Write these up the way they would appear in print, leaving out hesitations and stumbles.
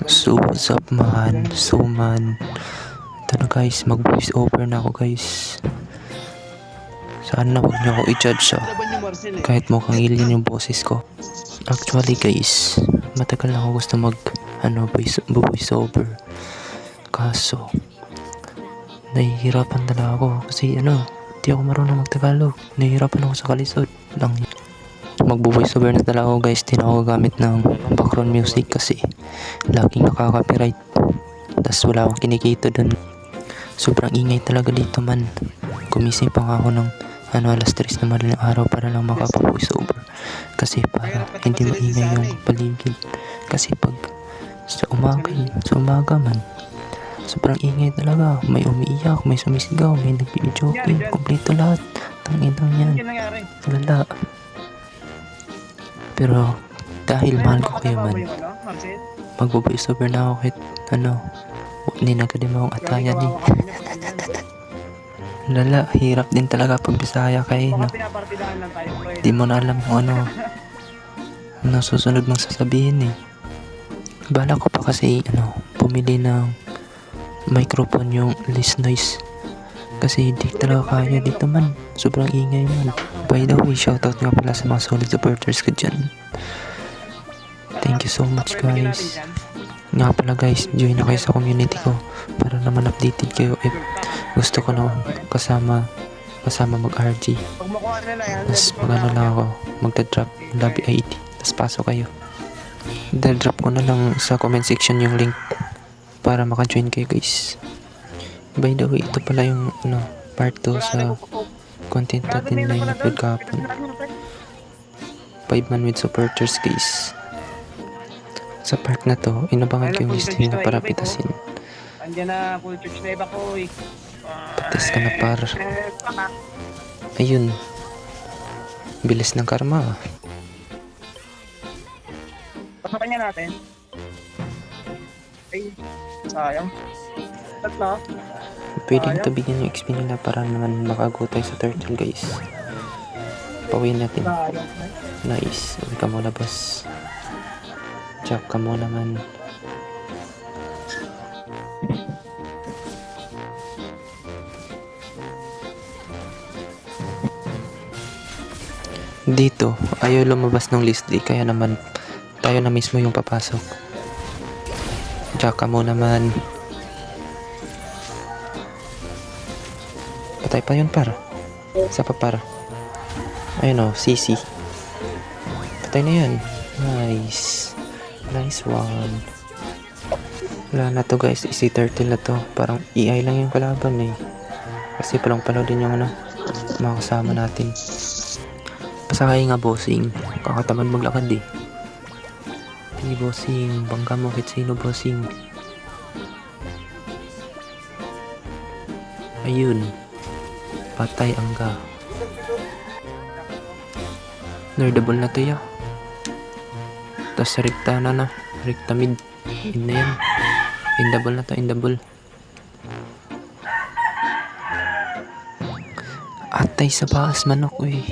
So what's up man? So man, ito na guys, mag voice over na ako guys. Sana huwag niyo ako i-judge kahit mukhang alien yung boses ko. Actually guys, matagal na ako gusto mag voice over. Kaso nahihirapan talaga ako kasi di ako marunong mag-Tagalog. Nahihirapan ako sa kalisod lang. Magbo-voice over na talaga ako guys, di na ako gamit ng background music kasi laging nakaka-copyright. Tas wala akong kinikita dun. Sobrang ingay talaga dito man. Gumising pa nga ako ng alas 3 na madaling araw para lang makapag-voice over. Kasi para hindi maingay yung paligid. Kasi pag sa umaga man, sobrang ingay talaga. May umiiyak, may sumisigaw, may nag-video-joking, kompleto lahat. Tangin-tang yan. Lala. Pero dahil mahal ko kayo man, magbo-voice over na ako kahit hindi na kadima akong atayan eh. Lala, hirap din talaga pag Bisaya kayo, no? Di mo na alam kung ano susunod mong sasabihin eh. Bala ko pa kasi pumili ng microphone yung less noise. Kasi hindi talaga kaya dito man. Sobrang ingay man. By the way, shoutout nga pala sa mga solid supporters ko dyan. Thank you so much guys. Nga pala guys, join na kayo sa community ko para naman updated kayo if gusto ko na kasama mag-RG. Tapos lang ako, magda-drop lobby ID. Tapos pasok kayo. Da-drop ko na lang sa comment section yung link para maka-join kayo guys. By the way, ito pala yung part 2 sa content natin na in-upload kahapon. 5 man with supporters guys. Sa part na to, inabangan ko yung listing na para pitasin. Andiyan na, full church na iba ko eh. Pitas ka na par. Ayun. Bilis ng karma. Pasakan niya natin. Ay, sayang. Tatlo. Pwedeng tabigyan yung XP nila para naman makago tayo sa turtle guys. Pawin natin. Nice. Uwi ka muna boss. Jack ka muna man. Dito, ayaw lumabas ng list day kaya naman tayo na mismo yung papasok. Jack ka muna man. Patay pa yun para. Isa pa para. Ayun CC. Patay na yan. Nice. Nice one. Wala na to guys, easy turtle na to. Parang AI lang yung kalaban eh. Kasi palang-palaw din yung mga kasama natin. Pasakay nga bossing. Kakatamad maglakad eh. Hindi bossing, bangga mo kahit sino bossing. Ayun. Patay angga. Nerdable na to ya. Tapos rekta na. Rekta mid. In na yan. Indable na to, indable. Atay sa baas manok eh.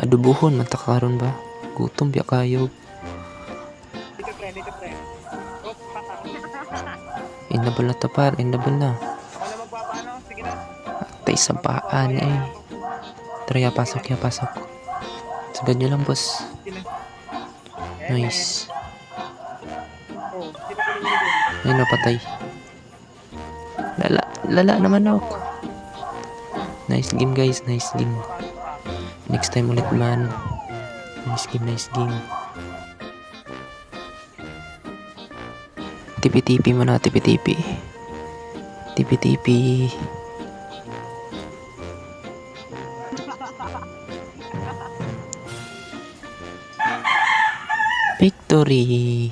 Adubuhon, matakaron ba? Gutom biya kayo. Indable na to par, indable na. Atay sa baan eh. Tara ya, pasok. Sagad nyo lang boss. Nice. Ayun napatay. Lala naman ako. Nice game guys, nice game. Next time ulit man. Nice game. Tipi-tipi mo na, tipi-tipi. Victory!